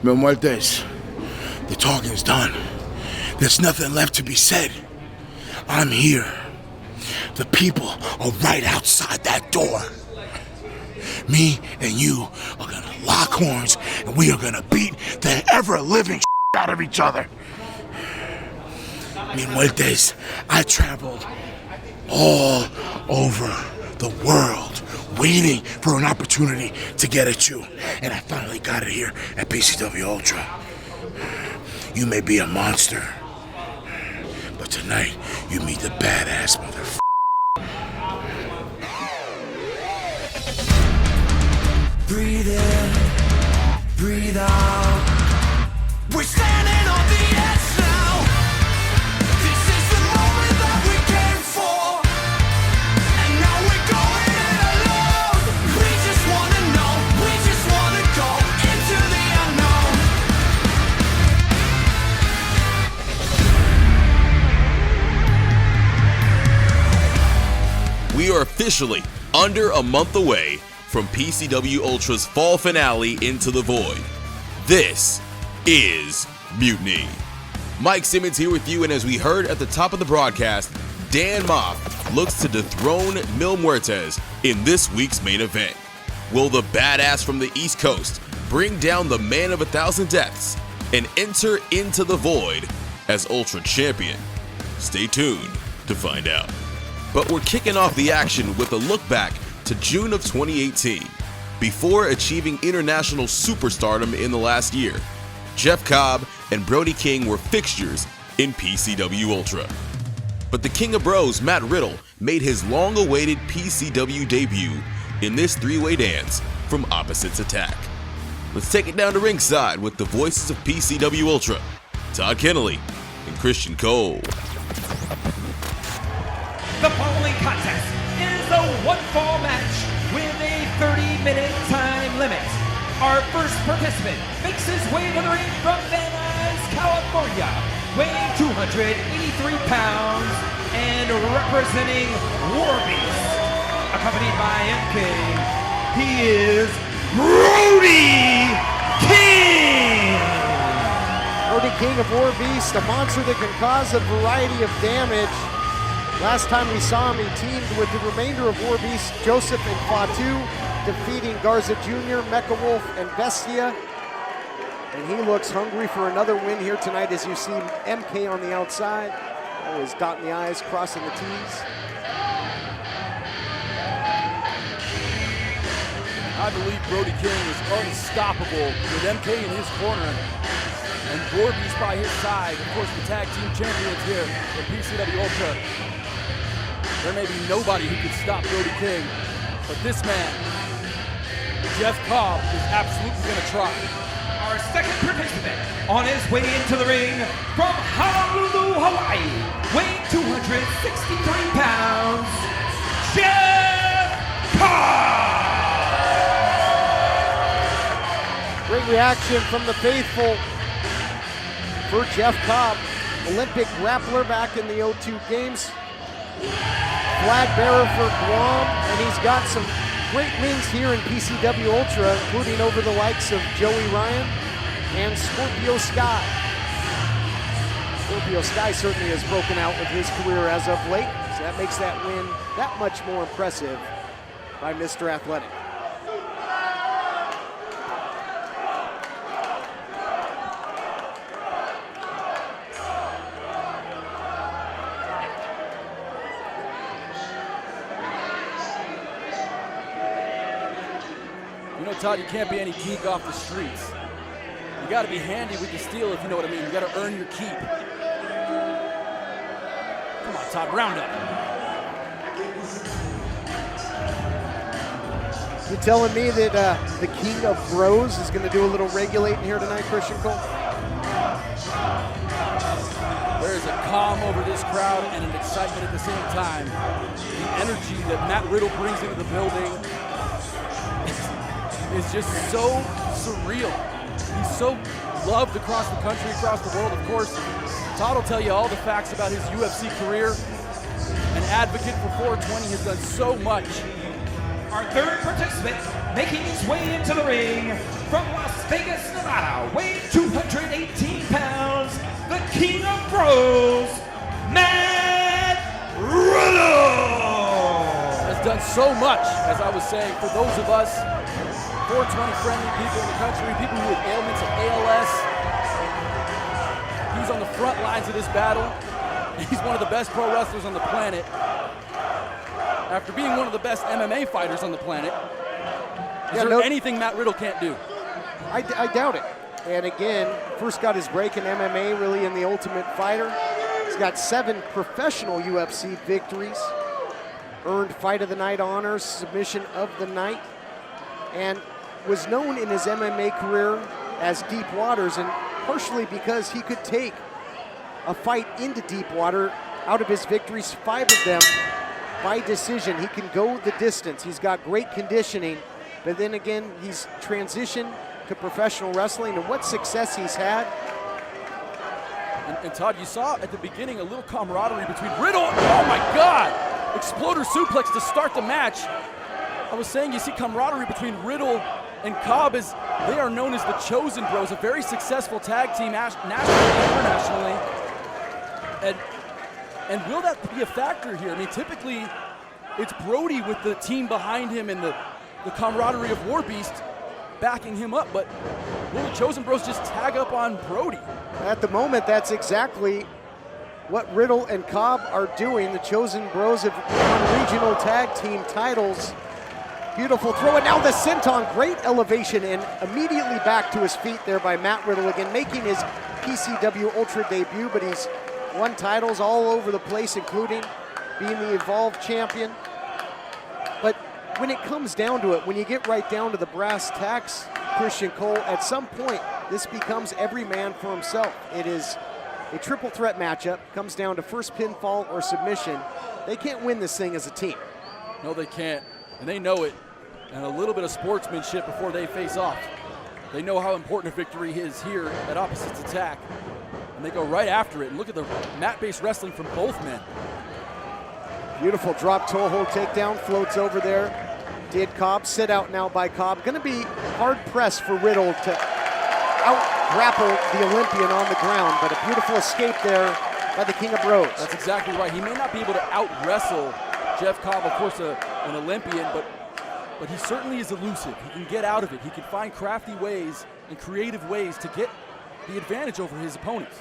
Muertes, the talking's done. There's nothing left to be said. I'm here. The people are right outside that door. Me and you are gonna lock horns and we are gonna beat the ever-living out of each other. Muertes, I traveled all over the world waiting for an opportunity to get at you, and I finally got it here at PCW Ultra. You may be a monster, but tonight you meet the badass motherfucker. Breathe in, breathe out. We're standing on the edge now. This is the moment that we came for. And now we're going it alone. We just wanna know, we just wanna go into the unknown. We are officially under a month away from PCW Ultra's fall finale, Into the Void. This is Mutiny. Mike Simmons here with you, and as we heard at the top of the broadcast, Dan Maff looks to dethrone Mil Muertes in this week's main event. Will the badass from the East Coast bring down the man of 1,000 deaths and enter Into the Void as Ultra Champion? Stay tuned to find out. But we're kicking off the action with a look back to June of 2018. Before achieving international superstardom in the last year, Jeff Cobb and Brody King were fixtures in PCW Ultra. But the King of Bros, Matt Riddle, made his long-awaited PCW debut in this three-way dance from Opposites Attack. Let's take it down to ringside with the voices of PCW Ultra, Todd Keneley and Christian Cole. The following contest is a one-fall match with a 30-minute time limit. Our first participant makes his way to the ring from Van Nuys, California, weighing 283 pounds and representing Warbeast. Accompanied by MK, he is Brody King! Brody King of Warbeast, a monster that can cause a variety of damage. Last time we saw him, he teamed with the remainder of Warbeast, Joseph and Fatu, defeating Garza Jr., Mecha Wolf, and Bestia. And he looks hungry for another win here tonight, as you see MK on the outside. Always dotting the I's, crossing the T's. I believe Brody King is unstoppable with MK in his corner and Warbeast by his side. Of course, the tag team champions here at PCW Ultra. There may be nobody who can stop Brody King, but this man, Jeff Cobb, is absolutely going to try. Our second participant on his way into the ring from Honolulu, Hawaii, weighing 263 pounds, Jeff Cobb! Great reaction from the faithful for Jeff Cobb, Olympic grappler back in the O2 games. Flag bearer for Guam, and he's got some great wins here in PCW Ultra, including over the likes of Joey Ryan and Scorpio Sky. Scorpio Sky certainly has broken out with his career as of late, so that makes that win that much more impressive by Mr. Athletic. Todd, you can't be any geek off the streets. You got to be handy with the steel, if you know what I mean. You got to earn your keep. Come on, Todd, round up. You telling me that the King of Bros is going to do a little regulating here tonight, Christian Cole? There is a calm over this crowd and an excitement at the same time. The energy that Matt Riddle brings into the building is just so surreal. He's so loved across the country, across the world. Of course, Todd will tell you all the facts about his UFC career. An advocate for 420, has done so much. Our third participant making his way into the ring from Los Vegas, Nevada, weighing 218 pounds, the King of Bros, Matt Riddle! Has done so much, as I was saying, for those of us 420 friendly people in the country, people who have ailments of ALS. He's on the front lines of this battle. He's one of the best pro wrestlers on the planet. After being one of the best MMA fighters on the planet, is there anything Matt Riddle can't do? I doubt it. And again, first got his break in MMA, really in the Ultimate Fighter. He's got 7 professional UFC victories, earned Fight of the Night honors, Submission of the Night, and was known in his MMA career as Deep Waters, and partially because he could take a fight into deep water. Out of his victories, 5 of them by decision. He can go the distance. He's got great conditioning, but then again, he's transitioned to professional wrestling, and what success he's had. And Todd, you saw at the beginning a little camaraderie between Riddle, oh my God! Exploder suplex to start the match. I was saying you see camaraderie between Riddle and Cobb, as they are known as the Chosen Bros, a very successful tag team nationally and internationally. And will that be a factor here? I mean, typically it's Brody with the team behind him and the camaraderie of War Beast backing him up, but will the Chosen Bros just tag up on Brody? At the moment, that's exactly what Riddle and Cobb are doing. The Chosen Bros have won regional tag team titles. Beautiful throw, and now the senton, great elevation, and immediately back to his feet there by Matt Riddle, again making his PCW Ultra debut, but he's won titles all over the place, including being the Evolve champion. But when it comes down to it, when you get right down to the brass tacks, Christian Cole, at some point, this becomes every man for himself. It is a triple threat matchup, comes down to first pinfall or submission. They can't win this thing as a team. No, they can't, and they know it. And a little bit of sportsmanship before they face off. They know how important a victory is here at Opposites Attack, and they go right after it. And look at the mat-based wrestling from both men. Beautiful drop toe hold takedown, floats over there. Did Cobb, sit out now by Cobb. Gonna be hard pressed for Riddle to out-grapple the Olympian on the ground, but a beautiful escape there by the King of Bros. That's exactly right. He may not be able to out-wrestle Jeff Cobb, of course, an Olympian, but he certainly is elusive. He can get out of it. He can find crafty ways and creative ways to get the advantage over his opponents.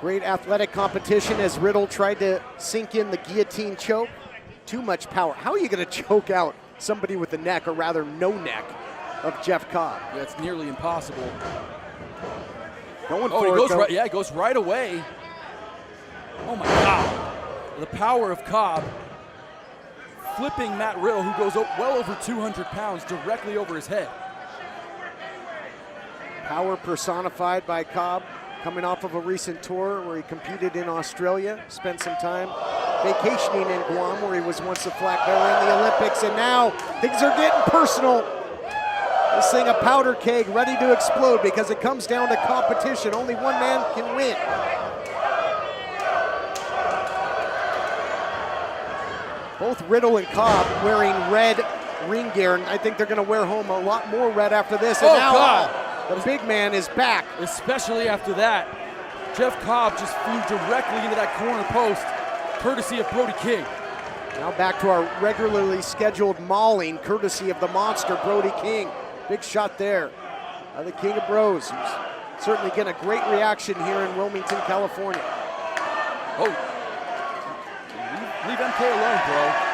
Great athletic competition as Riddle tried to sink in the guillotine choke. Too much power. How are you going to choke out somebody with the neck, or rather no neck, of Jeff Cobb? Yeah, it's nearly impossible. Going oh, for he it, goes though. right. Yeah, he goes right away. Oh my God! The power of Cobb, flipping Matt Riddle, who goes well over 200 pounds, directly over his head. Power personified by Cobb, coming off of a recent tour where he competed in Australia, spent some time vacationing in Guam, where he was once a flag bearer in the Olympics, and now things are getting personal. This thing a powder keg ready to explode because it comes down to competition. Only one man can win. Both Riddle and Cobb wearing red ring gear, and I think they're going to wear home a lot more red after this. And now God. The big man is back. Especially after that. Jeff Cobb just flew directly into that corner post, courtesy of Brody King. Now back to our regularly scheduled mauling, courtesy of the monster Brody King. Big shot there by the King of Bros, who's certainly getting a great reaction here in Wilmington, California. Oh, leave MK alone, bro.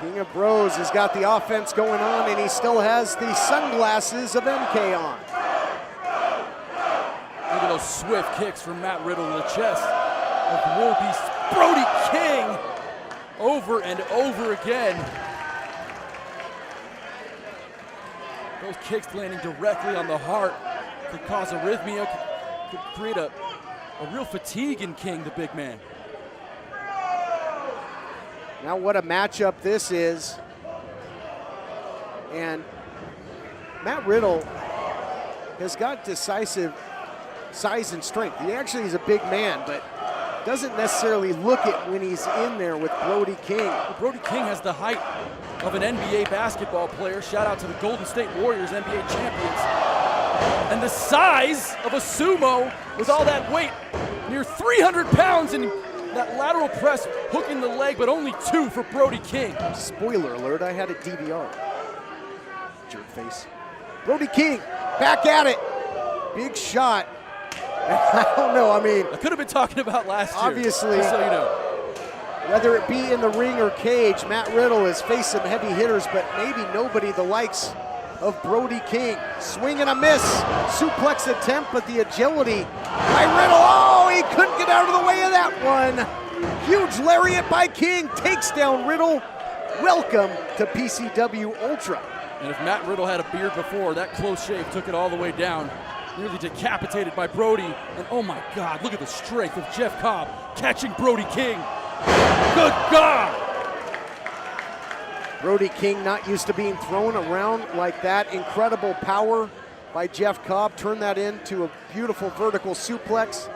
King of Bros has got the offense going on, and he still has the sunglasses of MK on. Look at those swift kicks from Matt Riddle to the chest of War Beast Brody King over and over again. Those kicks landing directly on the heart could cause arrhythmia, could create a real fatigue in King, the big man. Now what a matchup this is. And Matt Riddle has got decisive size and strength. He actually is a big man, but doesn't necessarily look it when he's in there with Brody King. Well, Brody King has the height of an NBA basketball player. Shout out to the Golden State Warriors, NBA champions. And the size of a sumo with all that weight, near 300 pounds, and that lateral press hooking the leg, but only 2 for Brody King. Spoiler alert, I had a DVR. Jerk face. Brody King, back at it. Big shot. I don't know, I mean. I could have been talking about last year. Obviously. Just so you know. Whether it be in the ring or cage, Matt Riddle has faced some heavy hitters, but maybe nobody the likes of Brody King. Swing and a miss. Suplex attempt, but the agility by Riddle. Oh, he couldn't get out of the way of that one. Huge lariat by King. Takes down Riddle. Welcome to PCW Ultra. And if Matt Riddle had a beard before, that close shave took it all the way down. Nearly decapitated by Brody. And oh my God, look at the strength of Jeff Cobb catching Brody King. Good God! Brody King not used to being thrown around like that. Incredible power by Jeff Cobb. Turned that into a beautiful vertical suplex.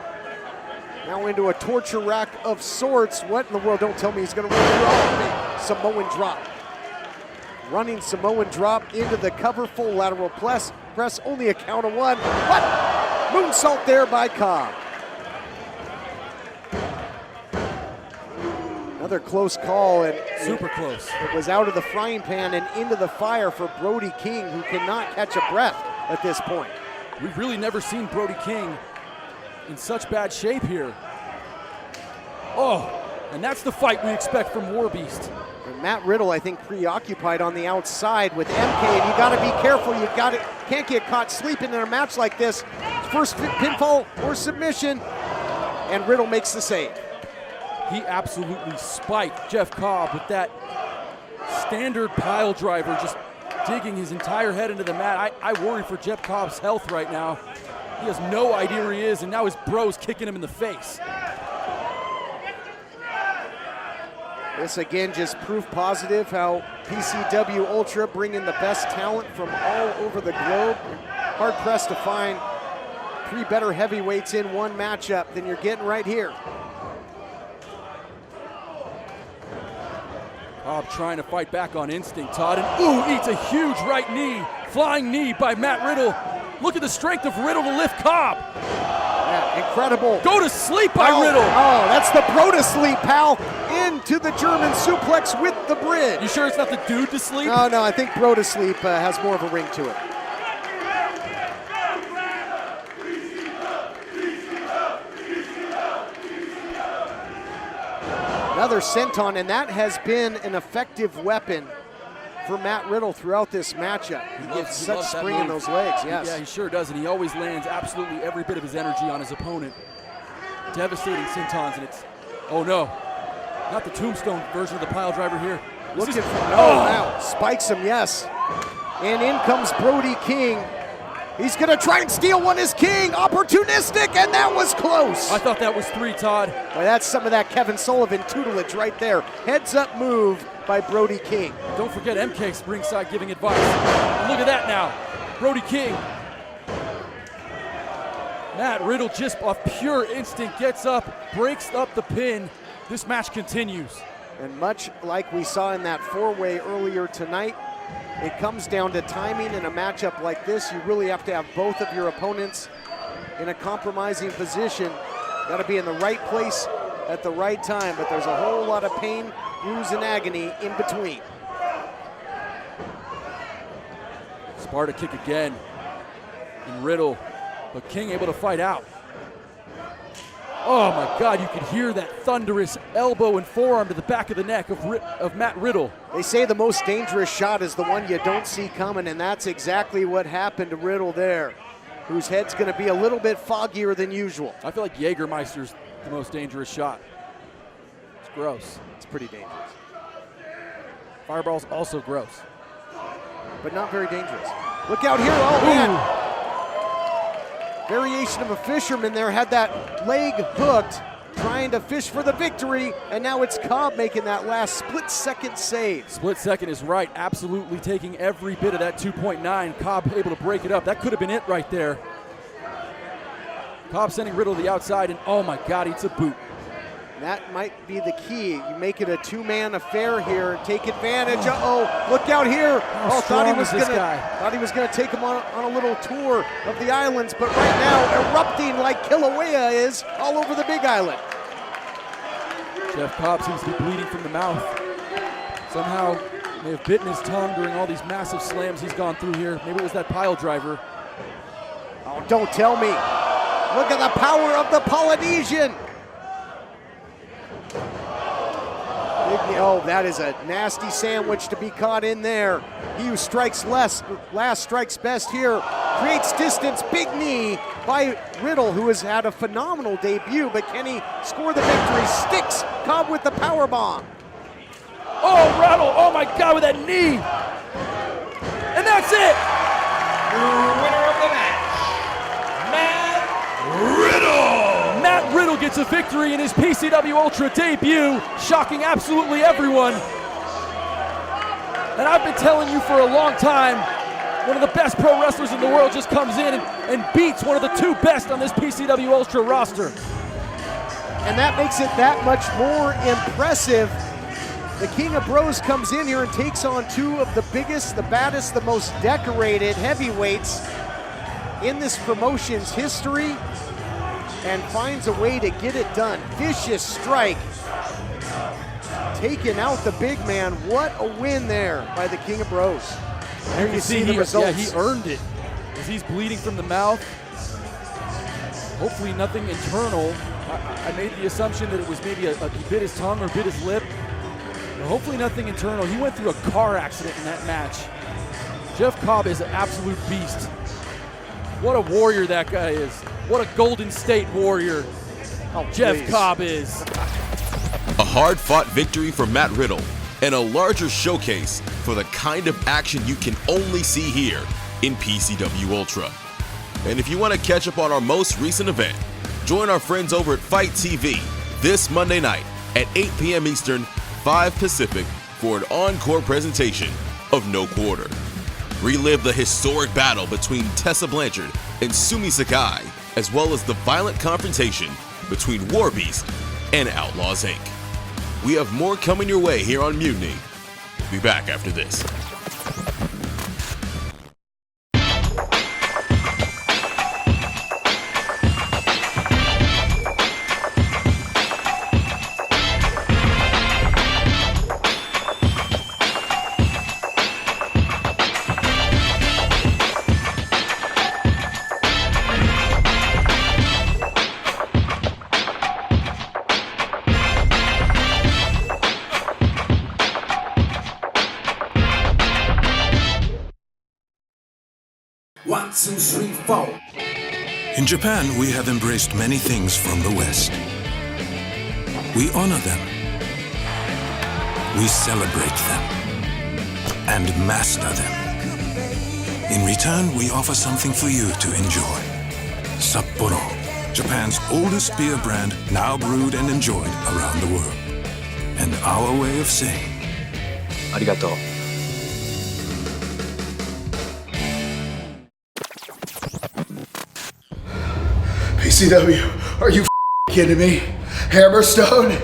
Now into a torture rack of sorts. What in the world? Don't tell me he's going to run through all of me. Samoan drop. Running Samoan drop into the cover. Full lateral press. Only a count of 1. What? Moonsault there by Cobb. Another close call, and super close. It was out of the frying pan and into the fire for Brody King, who cannot catch a breath at this point. We've really never seen Brody King in such bad shape here. Oh, and that's the fight we expect from War Beast. And Matt Riddle, I think, preoccupied on the outside with MK, and you got to be careful. Can't get caught sleeping in a match like this. First pinfall or submission, and Riddle makes the save. He absolutely spiked Jeff Cobb with that standard pile driver, just digging his entire head into the mat. I worry for Jeff Cobb's health right now. He has no idea where he is, and now his bro's kicking him in the face. This again just proof positive how PCW Ultra bringing the best talent from all over the globe. Hard pressed to find 3 better heavyweights in one matchup than you're getting right here. Cobb trying to fight back on instinct, Todd, and ooh, eats a huge right knee. Flying knee by Matt Riddle. Look at the strength of Riddle to lift Cobb. Yeah, incredible. Go to sleep by Riddle. Oh, that's the bro to sleep, pal. Into the German suplex with the bridge. You sure it's not the dude to sleep? No, I think bro to sleep has more of a ring to it. Another senton, and that has been an effective weapon for Matt Riddle throughout this matchup. He gets such spring in those legs, yes. Yeah, he sure does, and he always lands absolutely every bit of his energy on his opponent. Devastating sentons, and it's, oh no, not the tombstone version of the pile driver here. Looking for, wow, spikes him, yes. And in comes Brody King. He's gonna try and steal one as King, opportunistic, and that was close. I thought that was 3, Todd. Well, that's some of that Kevin Sullivan tutelage right there. Heads up move by Brody King. Don't forget MK's ringside giving advice. And look at that now, Brody King. Matt Riddle just off pure instinct gets up, breaks up the pin. This match continues. And much like we saw in that 4-way earlier tonight, it comes down to timing in a matchup like this. You really have to have both of your opponents in a compromising position. Got to be in the right place at the right time, but there's a whole lot of pain, bruise, and agony in between. Sparta kick again, and Riddle, but King able to fight out. Oh my God, you could hear that thunderous elbow and forearm to the back of the neck of Matt Riddle. They say the most dangerous shot is the one you don't see coming, and that's exactly what happened to Riddle there, whose head's gonna be a little bit foggier than usual. I feel like Jägermeister's the most dangerous shot. It's gross. It's pretty dangerous. Fireball's also gross. But not very dangerous. Look out here, oh man. Variation of a fisherman there, had that leg hooked, trying to fish for the victory, and now it's Cobb making that last split-second save. Split second is right, absolutely taking every bit of that 2.9. Cobb able to break it up. That could have been it right there. Cobb sending Riddle to the outside, and oh my God, eats a boot. That might be the key. You make it a two-man affair here and take advantage. Uh-oh, look out here. Thought he was gonna take him on a little tour of the islands, but right now erupting like Kilauea is all over the Big Island. Jeff Cobb seems to be bleeding from the mouth. Somehow may have bitten his tongue during all these massive slams he's gone through here. Maybe it was that pile driver. Oh, don't tell me. Look at the power of the Polynesian. Oh, that is a nasty sandwich to be caught in there. He who strikes last strikes best here. Creates distance, big knee by Riddle, who has had a phenomenal debut, but can he score the victory? Sticks Cobb with the power bomb. Oh, Riddle, oh my God, with that knee. And that's it. Winner of the match, Matt Riddle. Matt Riddle gets a victory in his PCW Ultra debut, shocking absolutely everyone. And I've been telling you for a long time, one of the best pro wrestlers in the world just comes in and beats one of the two best on this PCW Ultra roster. And that makes it that much more impressive. The King of Bros comes in here and takes on two of the biggest, the baddest, the most decorated heavyweights in this promotion's history, and finds a way to get it done. Vicious strike, taking out the big man. What a win there by the King of Bros. There you see the results. Yeah, he earned it as he's bleeding from the mouth. Hopefully nothing internal. I made the assumption that it was maybe he bit his tongue or bit his lip. But hopefully nothing internal. He went through a car accident in that match. Jeff Cobb is an absolute beast. What a warrior that guy is. What a Golden State warrior Jeff Cobb is. A hard-fought victory for Matt Riddle and a larger showcase for the kind of action you can only see here in PCW Ultra. And if you want to catch up on our most recent event, join our friends over at Fight TV this Monday night at 8 p.m. Eastern, 5 Pacific for an encore presentation of No Quarter. Relive the historic battle between TESSA Blanchard and Sumi Sakai, as well as the violent confrontation between War Beast and Outlaws Inc. We have more coming your way here on Mutiny. We'll be back after this. In Japan, we have embraced many things from the West. We honor them. We celebrate them. And master them. In return, we offer something for you to enjoy. Sapporo, Japan's oldest beer brand, now brewed and enjoyed around the world. And our way of saying, arigato. PCW, are you kidding me? Hammerstone?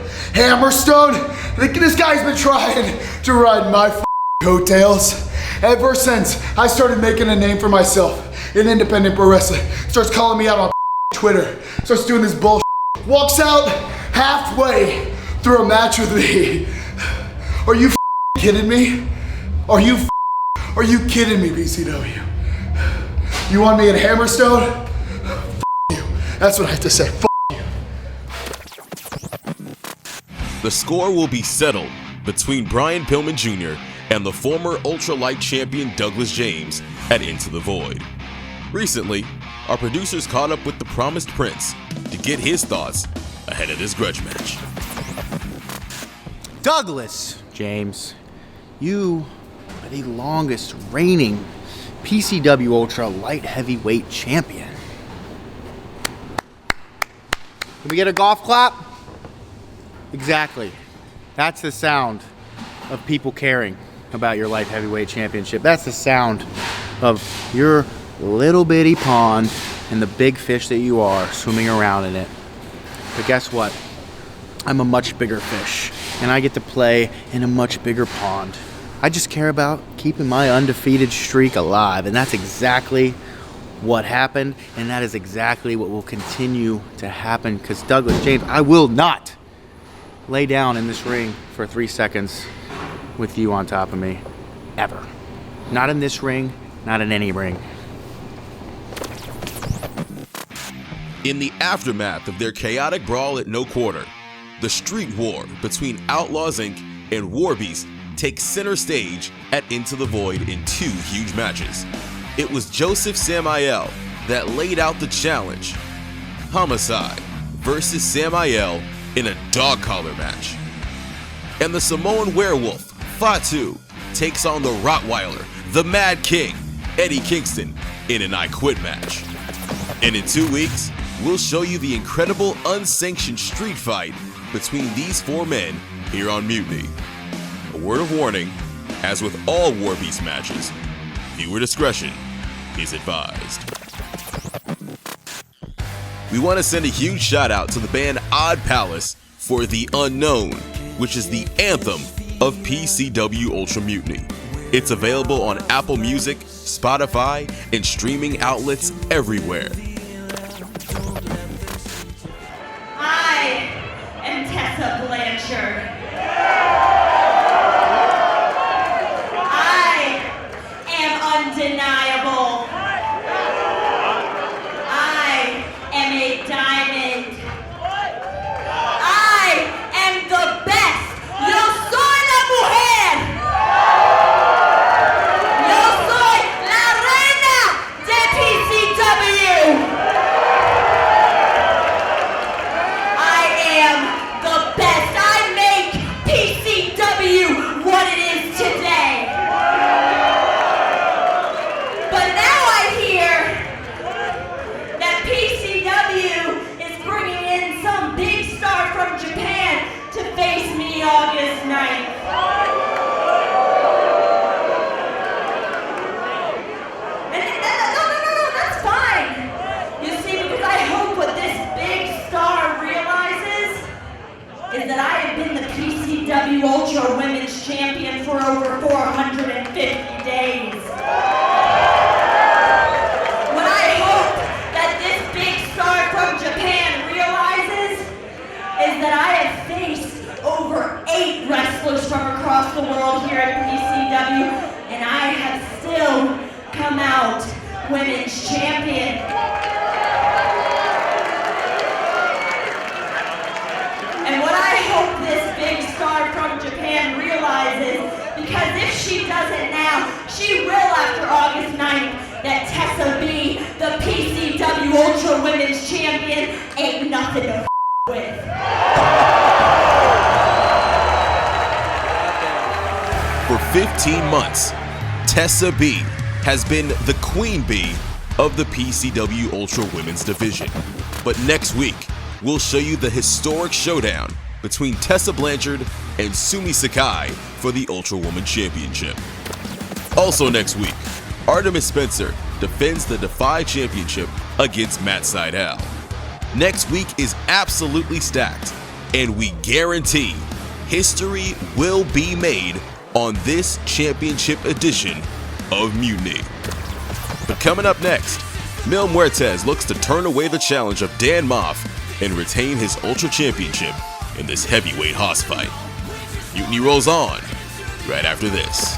This guy's been trying to ride my coattails ever since I started making a name for myself in independent pro wrestling. Starts calling me out on Twitter, starts doing this bullshit, walks out halfway through a match with me. Are you kidding me? Are you kidding me, PCW? You want me in Hammerstone? That's what I have to say. You. The score will be settled between Brian Pillman Jr. and the former ultralight champion Douglas James at Into the Void. Recently, our producers caught up with the Promised Prince to get his thoughts ahead of this grudge match. Douglas James, you are the longest reigning PCW Ultra light heavyweight champion. Can we get a golf clap? Exactly. That's the sound of people caring about your light heavyweight championship. That's the sound of your little bitty pond and the big fish that you are swimming around in it. But guess what? I'm a much bigger fish, and I get to play in a much bigger pond. I just care about keeping my undefeated streak alive, and that's exactly what happened, and that is exactly what will continue to happen, because Douglas James, I will not lay down in this ring for 3 seconds with you on top of me, ever. Not in this ring, not in any ring. In the aftermath of their chaotic brawl at No Quarter, the street war between Outlaws Inc. and Warbeast takes center stage at Into the Void in 2 huge matches. It was Joseph Samael that laid out the challenge. Homicide versus Samael in a dog collar match. And the Samoan werewolf, Fatu, takes on the Rottweiler, the Mad King, Eddie Kingston, in an I Quit match. And in 2 weeks, we'll show you the incredible unsanctioned street fight between these 4 men here on Mutiny. A word of warning, as with all Warbeast matches, viewer discretion is advised. We want to send a huge shout out to the band Odd Palace for The Unknown, which is the anthem of PCW Ultra Mutiny. It's available on Apple Music, Spotify, and streaming outlets everywhere. I am TESSA Blanchard. I am undeniable. I am a diamond. I am the best. Yo soy la mujer. Yo soy la reina de PCW. I am the best. I make PCW what it is today. But now I hear that PCW is bringing in some big star from Japan to face me August 9th. No, that's fine. You see, because I hope what this big star realizes is that I have been the PCW Ultra Women's Champion for over 450 days. What I hope that this big star from Japan realizes is that I have faced over 8 wrestlers from across the world here at PCW, and I have still come out Women's Champion. And what I hope this big star from Japan realizes, because if she doesn't now, she will after August 9th, that TESSA B, the PCW Ultra Women's Champion, ain't nothing to with. For 15 months, TESSA B has been the queen bee of the PCW Ultra Women's Division. But next week, we'll show you the historic showdown between Tessa Blanchard and Sumi Sakai for the Ultra Woman Championship. Also next week, Artemis Spencer defends the Defy Championship against Matt Riddle. Next week is absolutely stacked, and we guarantee history will be made on this championship edition of Mutiny. But coming up next, Mil Muertes looks to turn away the challenge of Dan Maff and retain his Ultra Championship in this heavyweight hoss fight. Mutiny rolls on right after this.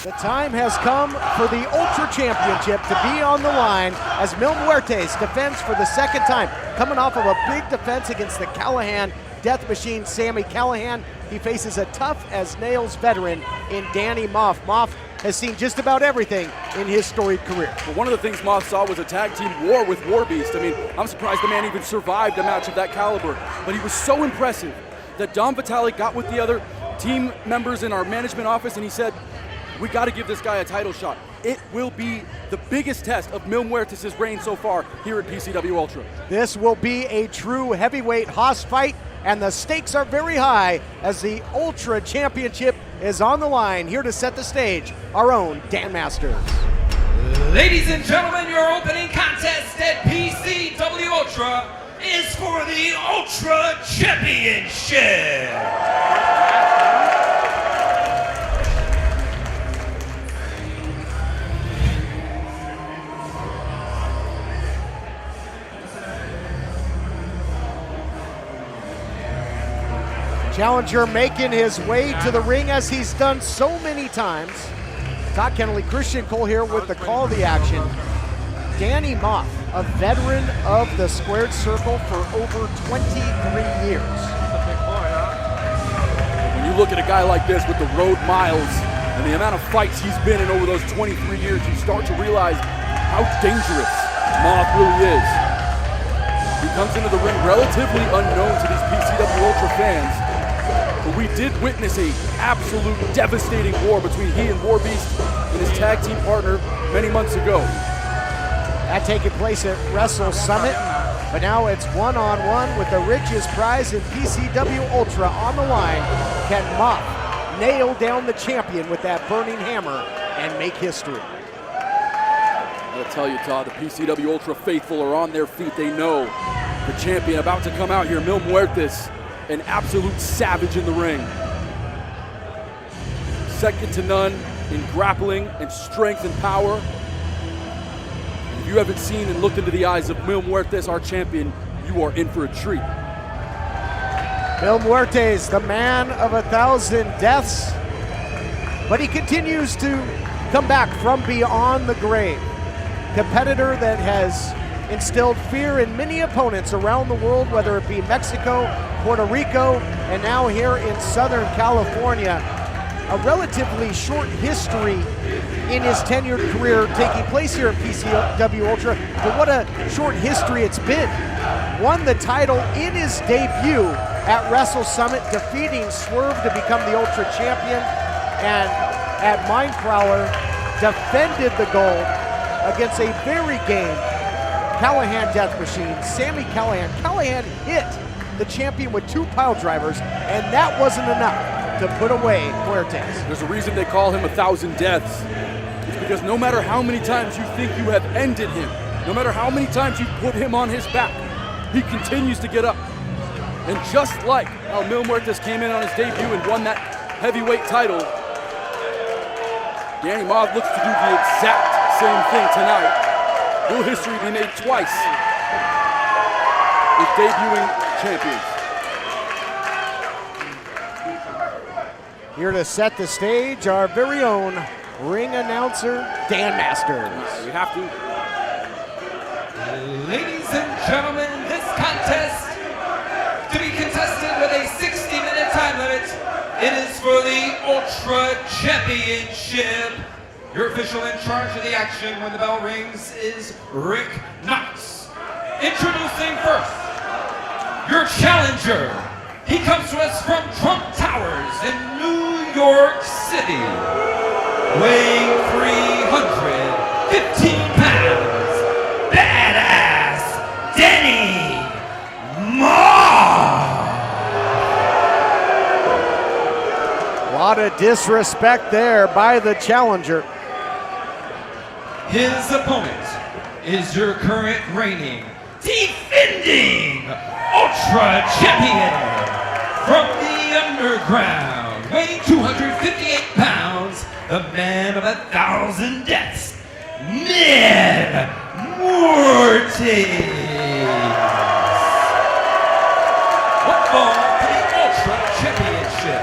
The time has come for the Ultra Championship to be on the line as Mil Muertes defends for the second time. Coming off of a big defense against the Callahan Death Machine, Sami Callihan. He faces a tough-as-nails veteran in Danny Maff. Maff has seen just about everything in his storied career. Well, one of the things Maff saw was a tag team war with Warbeast. I mean, I'm surprised the man even survived a match of that caliber. But he was so impressive that Don Vitale got with the other team members in our management office and he said, we got to give this guy a title shot. It will be the biggest test of Mil Muertes' reign so far here at PCW Ultra. This will be a true heavyweight Haas fight, and the stakes are very high as the Ultra Championship is on the line. Here to set the stage, our own Dan Masters. Ladies and gentlemen, your opening contest at PCW Ultra is for the Ultra Championship. Challenger making his way to the ring as he's done so many times. Todd Keneley, Christian Cole here with the call of the action. Danny Maff, a veteran of the squared circle for over 23 years. When you look at a guy like this with the road miles and the amount of fights he's been in over those 23 years, you start to realize how dangerous Maff really is. He comes into the ring relatively unknown to these PCW Ultra fans. But we did witness a absolute devastating war between he and Warbeast and his tag team partner many months ago. That taking place at Wrestle Summit, but now it's one-on-one with the richest prize in PCW Ultra on the line. Can Maff nail down the champion with that burning hammer and make history? I'll tell you, Todd, the PCW Ultra faithful are on their feet. They know the champion about to come out here, Mil Muertes, an absolute savage in the ring. Second to none in grappling and strength and power. If you haven't seen and looked into the eyes of Mil Muertes, our champion, you are in for a treat. Mil Muertes, the man of 1,000 deaths, but he continues to come back from beyond the grave. Competitor that has instilled fear in many opponents around the world, whether it be Mexico, Puerto Rico, and now here in Southern California. A relatively short history in his tenured career taking place here at PCW Ultra, but what a short history it's been. Won the title in his debut at Wrestle Summit, defeating Swerve to become the Ultra Champion, and at Mindcrawler defended the gold against a very game Callahan Death Machine, Sami Callihan. Callihan hit the champion with 2 pile drivers, and that wasn't enough to put away Muertes. There's a reason they call him 1,000 deaths. It's because no matter how many times you think you have ended him, no matter how many times you put him on his back, he continues to get up. And just like how Mil Muertes came in on his debut and won that heavyweight title, Danny Maff looks to do the exact same thing tonight. Will history be made twice with debuting champions? Here to set the stage, our very own ring announcer, Dan Masters. We have to. Ladies and gentlemen, this contest to be contested with a 60-minute time limit. It is for the Ultra Championship. Your official in charge of the action when the bell rings is Rick Knox. Introducing first, your challenger. He comes to us from Trump Towers in New York City, weighing 315 pounds. Badass Danny Maff. A lot of disrespect there by the challenger. His opponent is your current reigning, defending Ultra Champion from the underground, weighing 258 pounds, the man of 1,000 deaths, Mil Muertes. One fall to the Ultra Championship.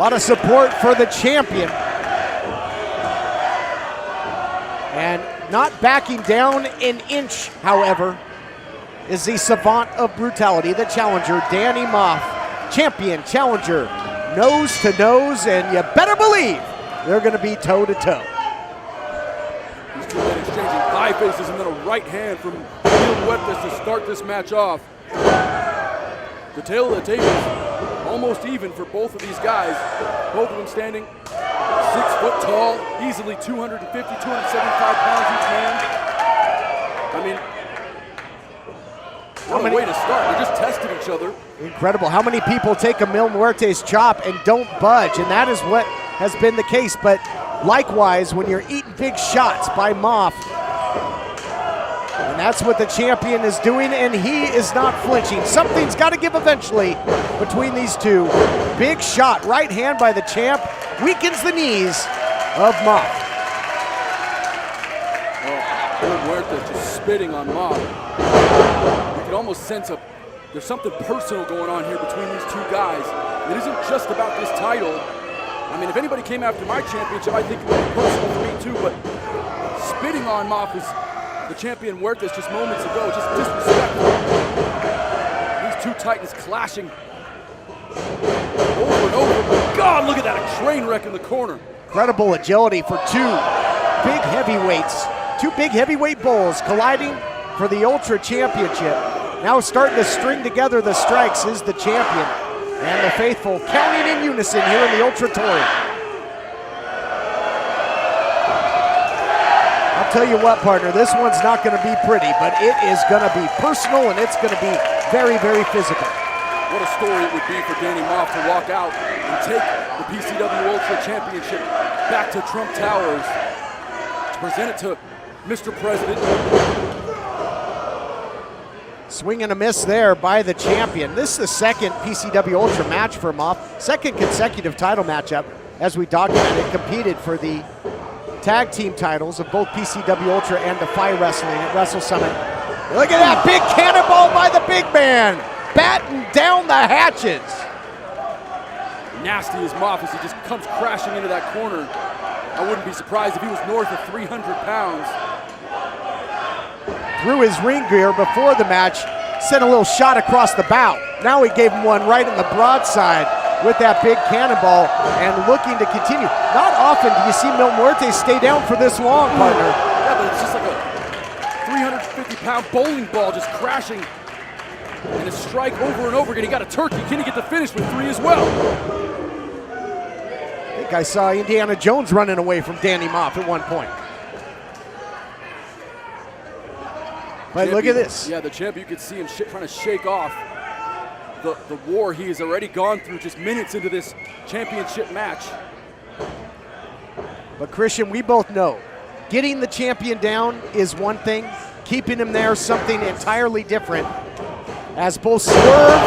lot of support for the champion. And not backing down an inch, however, is the savant of brutality, the challenger, Danny Maff. Champion, challenger, nose to nose, and you better believe they're going to be toe to toe. These two men exchanging eye faces and then a right hand from Muertes to start this match off. The tail of the table is almost even for both of these guys. Both of them standing 6 foot tall, easily 250, 275 pounds each man. I mean, what a way to start. They're just testing each other. Incredible. How many people take a Mil Muertes chop and don't budge? And that is what has been the case. But likewise, when you're eating big shots by Maff, and that's what the champion is doing, and he is not flinching. Something's got to give eventually between these two. Big shot, right hand by the champ, weakens the knees of Maff. Oh, Muertes just spitting on Maff. You can almost sense there's something personal going on here between these two guys. It isn't just about this title. I mean, if anybody came after my championship, I think it would be personal for me too, but spitting on Maff is the champion Muertes just moments ago, just disrespectful. These two titans clashing over and over. God, look at that, a train wreck in the corner. Incredible agility for two big heavyweights. Two big heavyweight bulls colliding for the Ultra Championship. Now starting to string together the strikes is the champion. And the faithful counting in unison here in the Ultra Tour. I'll tell you what, partner, this one's not going to be pretty, but it is going to be personal and it's going to be very, very physical. What a story it would be for Danny Maff to walk out and take the PCW Ultra Championship back to Trump Towers, to present it to Mr. President. Swing and a miss there by the champion. This is the second PCW Ultra match for Maff. Second consecutive title matchup. As we documented, competed for the tag team titles of both PCW Ultra and Defy Wrestling at Wrestle Summit. Look at that big cannonball by the big man. Batting down the hatches. Nasty as Maff as he just comes crashing into that corner. I wouldn't be surprised if he was north of 300 pounds. Threw his ring gear before the match, sent a little shot across the bow. Now he gave him one right in the broadside with that big cannonball and looking to continue. Not often do you see Mil Muertes stay down for this long, partner. Yeah, but it's just like a 350-pound bowling ball just crashing. And a strike over and over again. He got a turkey. Can he get the finish with 3 as well? I think I saw Indiana Jones running away from Danny Maff at one point. But look at this. Yeah, the champion, you could see him trying to shake off the war he has already gone through just minutes into this championship match. But Christian, we both know, getting the champion down is one thing, keeping him there something entirely different. As both Swerve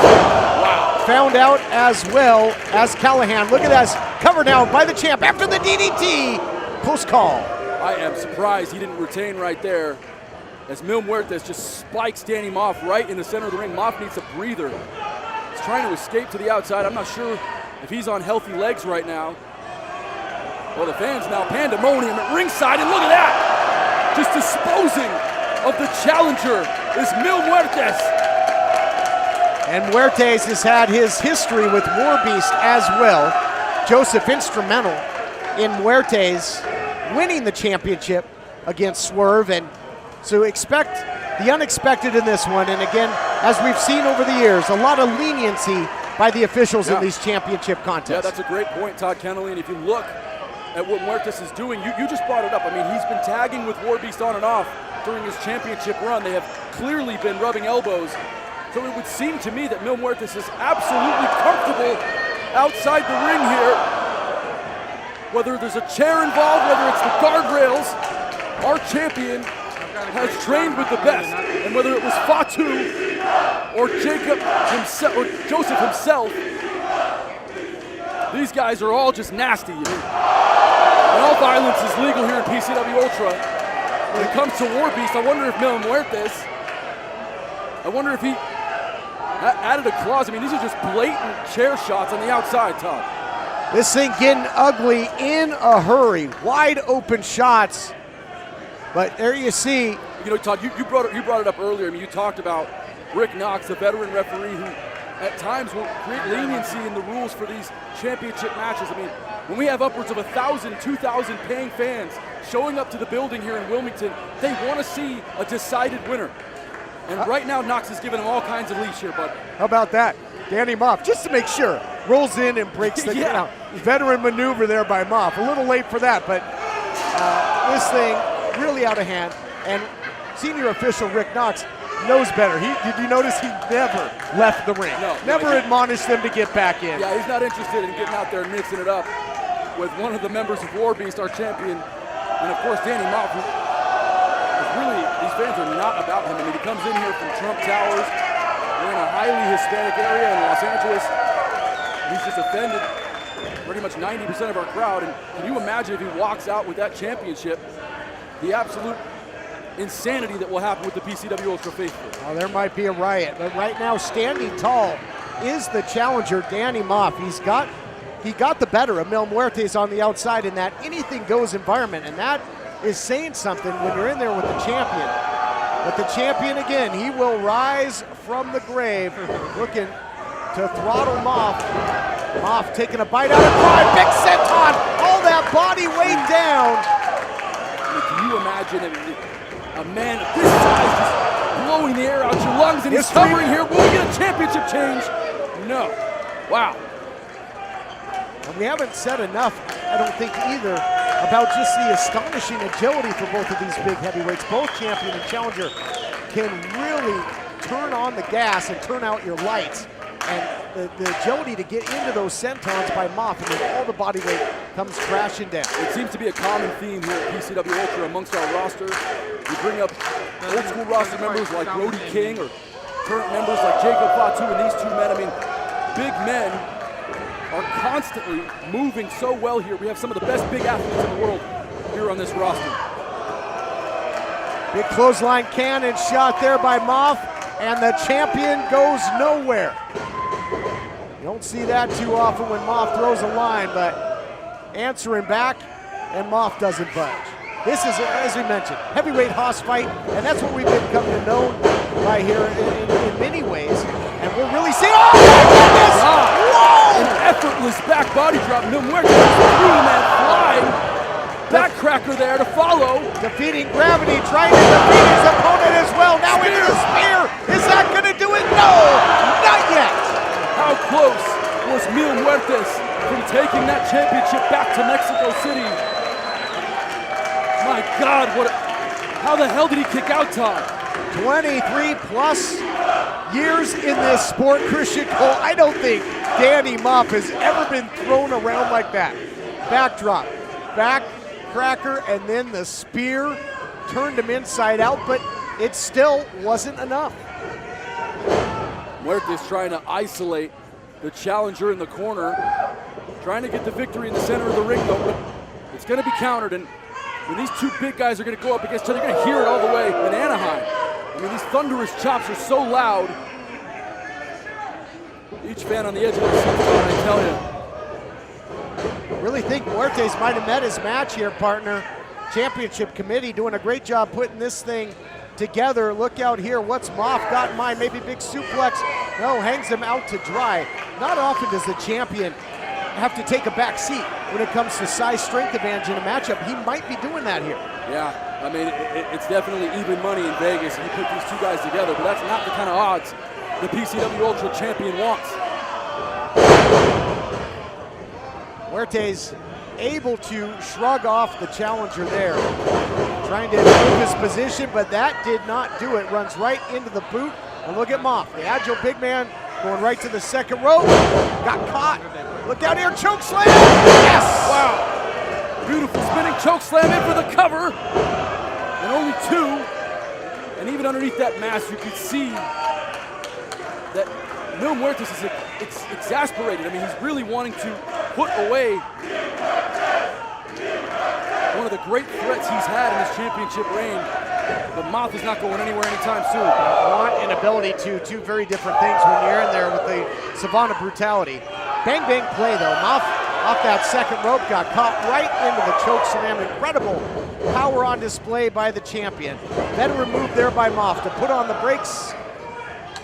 found out as well as Callahan. Look at that, covered now by the champ after the DDT. Post call. I am surprised he didn't retain right there, as Mil Muertes just spikes Danny Maff right in the center of the ring. Maff needs a breather. He's trying to escape to the outside. I'm not sure if he's on healthy legs right now. Well, the fans now pandemonium at ringside, and look at that! Just disposing of the challenger is Mil Muertes. And Muertes has had his history with War Beast as well. Joseph instrumental in Muertes winning the championship against Swerve, and so expect the unexpected in this one. And again, as we've seen over the years, a lot of leniency by the officials in these championship contests. Yeah, that's a great point, Todd Keneley. And if you look at what Muertes is doing, you just brought it up. I mean, he's been tagging with War Beast on and off during his championship run. They have clearly been rubbing elbows. So it would seem to me that Mil Muertes is absolutely comfortable outside the ring here. Whether there's a chair involved, whether it's the guardrails, our champion has trained with the best. And whether it was Fatu or Jacob himself, or Joseph himself, these guys are all just nasty. I mean, and all violence is legal here in PCW Ultra. When it comes to War Beast, I wonder if Mil Muertes, added a clause. I mean, these are just blatant chair shots on the outside, Todd. This thing getting ugly in a hurry. Wide open shots. But there you see. You know, Todd, you brought it up earlier. I mean, you talked about Rick Knox, the veteran referee, who at times will create leniency in the rules for these championship matches. I mean, when we have upwards of 1,000, 2,000 paying fans showing up to the building here in Wilmington, they want to see a decided winner. And right now, Knox is giving them all kinds of leash here, bud. How about that? Danny Maff, just to make sure, rolls in and breaks the ground. Veteran maneuver there by Maff. A little late for that, but this thing really out of hand. And senior official Rick Knox knows better. Did you notice he never left the ring? No. Never admonished them to get back in. Yeah, he's not interested in getting out there and mixing it up with one of the members of War Beast, our champion, and of course Danny Maff, who is really, these fans are not about him. I mean, he comes in here from Trump Towers. We're in a highly Hispanic area in Los Angeles. He's just offended pretty much 90% of our crowd. And can you imagine if he walks out with that championship, the absolute insanity that will happen with the PCW Ultra faithful? Oh, there might be a riot, but right now standing tall is the challenger, Danny Maff. He got the better of Mil Muertes on the outside in that anything goes environment, and that is saying something when you're in there with the champion. But the champion again, he will rise from the grave, looking to throttle Maff. Maff taking a bite out of pride, big senton, all that body weight down. Can you imagine a man of this size just blowing the air out your lungs, and he's covering here? Will we get a championship change? No. Wow. And we haven't said enough, I don't think either, about just the astonishing agility for both of these big heavyweights. Both champion and challenger can really turn on the gas and turn out your lights. And the agility to get into those sentons by Maff, and then all the body weight comes crashing down. It seems to be a common theme here at PCW Ultra amongst our roster. We bring up old school roster members like Brody King, or current members like Jacob Fatu, and these two men. I mean, big men are constantly moving so well here. We have some of the best big athletes in the world here on this roster. Big clothesline cannon shot there by Maff, and the champion goes nowhere. You don't see that too often when Maff throws a line, but answering back, and Maff doesn't budge. This is, as we mentioned, heavyweight hoss fight, and that's what we've been coming to know by here in many ways. And we're really seeing, oh my goodness! Whoa! An effortless back body drop. Mil Muertes, three-man flying. Backcracker there to follow. Defeating gravity, trying to defeat his opponent as well. Now into the spear. Is that going to do it? No, not yet. How close was Mil Muertes from taking that championship back to Mexico City? My God, how the hell did he kick out, Todd? 23 plus years in this sport, Christian Cole. I don't think Danny Maff has ever been thrown around like that. Backdrop, back cracker, and then the spear turned him inside out, but it still wasn't enough. Muertes trying to isolate the challenger in the corner, trying to get the victory in the center of the ring, though, but it's going to be countered. And when these two big guys are going to go up against each other, you're going to hear it all the way in Anaheim. I mean, these thunderous chops are so loud. Each fan on the edge of their seat, I tell you. Really think Muertes might have met his match here, partner. Championship committee doing a great job putting this thing together. Look out here, what's Maff got in mind? Maybe big suplex. No, hangs him out to dry. Not often does the champion have to take a back seat when it comes to size strength advantage in a matchup. He might be doing that here. Yeah, I mean, it's definitely even money in Vegas, and you put these two guys together, but that's not the kind of odds the PCW Ultra champion wants. Muertes able to shrug off the challenger there. Trying to improve his position, but that did not do it. Runs right into the boot. And look at Maff, the agile big man, going right to the second rope. Got caught. Look out here, choke slam. Yes! Wow. Beautiful spinning choke slam in for the cover. And only two. And even underneath that mask, you could see that Mil Muertes is exasperated. I mean, he's really wanting to put away one of the great threats he's had in his championship reign. But Maff is not going anywhere anytime soon. Want and ability to, two very different things when you're in there with the Savannah brutality. Bang bang play though. Maff off that second rope, got caught right into the choke slam. Incredible power on display by the champion. Veteran move there by Maff to put on the brakes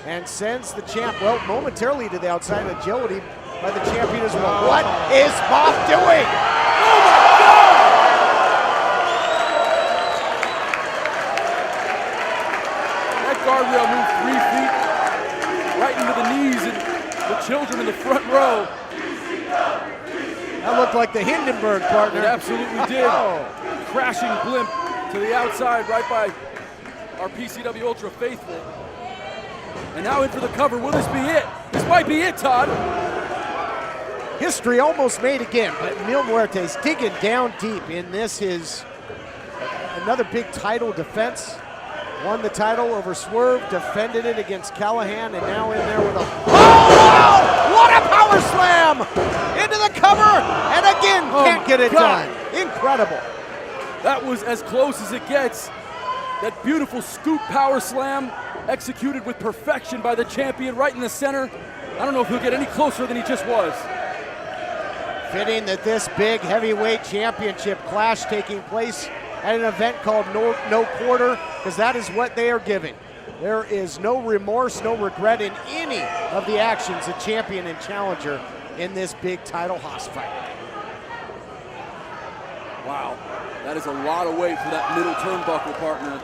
and sends the champ, well, momentarily to the outside. Agility by the champion as well. What is Maff doing? Oh my God! That guardrail moved 3 feet right into the knees and the children in the front row. That looked like the Hindenburg, partner. It absolutely did. Crashing blimp to the outside right by our PCW Ultra faithful. And now in for the cover. Will this be it? This might be it, Todd. History almost made again, but Mil Muertes digging down deep in this. His another big title defense. Won the title over Swerve, defended it against Callahan, and now in there with a, oh, what a power slam! Into the cover, and again, can't get it done. Incredible. That was as close as it gets. That beautiful scoop power slam executed with perfection by the champion right in the center. I don't know if he'll get any closer than he just was. Fitting that this big heavyweight championship clash taking place at an event called No Quarter, because that is what they are giving. There is no remorse, no regret in any of the actions of champion and challenger in this big title hoss fight. Wow, that is a lot of weight for that middle turnbuckle, partner.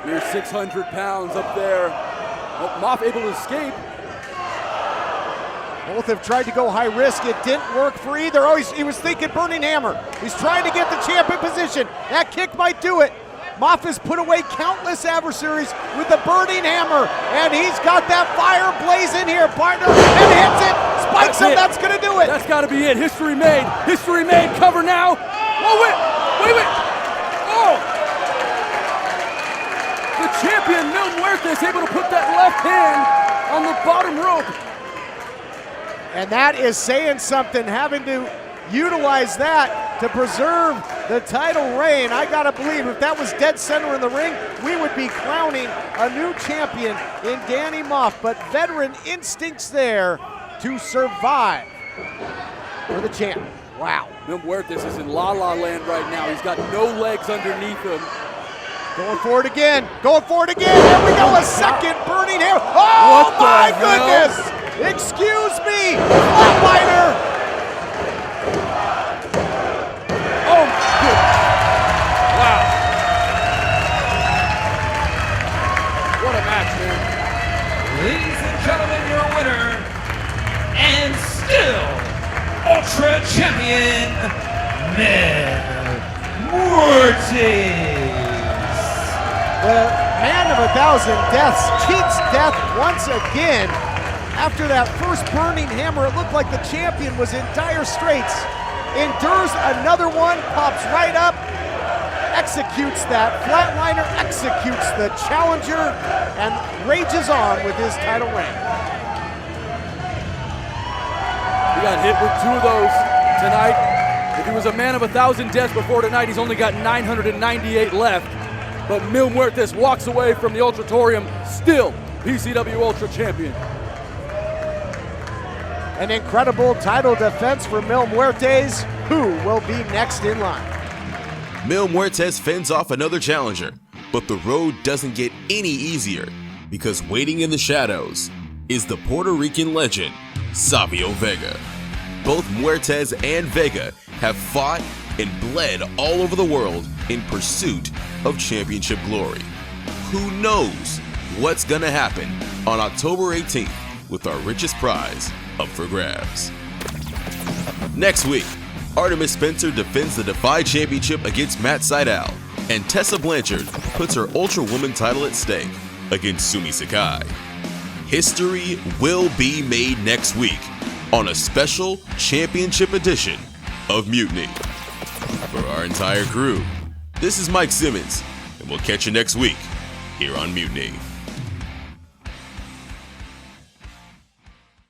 Near 600 pounds up there. Oh, Maff able to escape. Both have tried to go high risk. It didn't work for either. Oh, he was thinking Burning Hammer. He's trying to get the champ in position. That kick might do it. Maff has put away countless adversaries with the Burning Hammer, and he's got that fire blazing here, partner, and hits it. Spikes him. That's going to do it. That's got to be it. History made. History made. Cover now. Oh, wait. Oh. The champion, Mil Muertes, able to put that left hand on the bottom rope. And that is saying something, having to utilize that to preserve the title reign. I gotta believe if that was dead center in the ring, we would be crowning a new champion in Danny Maff. But veteran instincts there to survive for the champ. Wow. Mil Muertes is in La La Land right now. He's got no legs underneath him. Going for it again. Here we go, a second Burning Hammer. Oh my goodness! Excuse me, flatliner. Oh, good. Wow. What a match, man. Ladies and gentlemen, your winner, and still Ultra Champion, Mil Muertes. The man of 1,000 deaths cheats death once again. After that first Burning Hammer, it looked like the champion was in dire straits. Endures another one, pops right up, executes that flatliner, executes the challenger, and rages on with his title reign. He got hit with 2 of those tonight. If he was a man of 1,000 deaths before tonight, he's only got 998 left. But Mil Muertes walks away from the Ultratorium, still PCW Ultra Champion. An incredible title defense for Mil Muertes, who will be next in line. Mil Muertes fends off another challenger, but the road doesn't get any easier because waiting in the shadows is the Puerto Rican legend, SAVIO Vega. Both Muertes and Vega have fought and bled all over the world in pursuit of championship glory. Who knows what's gonna happen on October 18th with our richest prize up for grabs. Next week, Artemis Spencer defends the Defy Championship against Matt Riddle, and Tessa Blanchard puts her Ultra Woman title at stake against Sumi Sakai. History will be made next week on a special championship edition of Mutiny. For our entire crew, this is Mike Simmons, and we'll catch you next week here on Mutiny.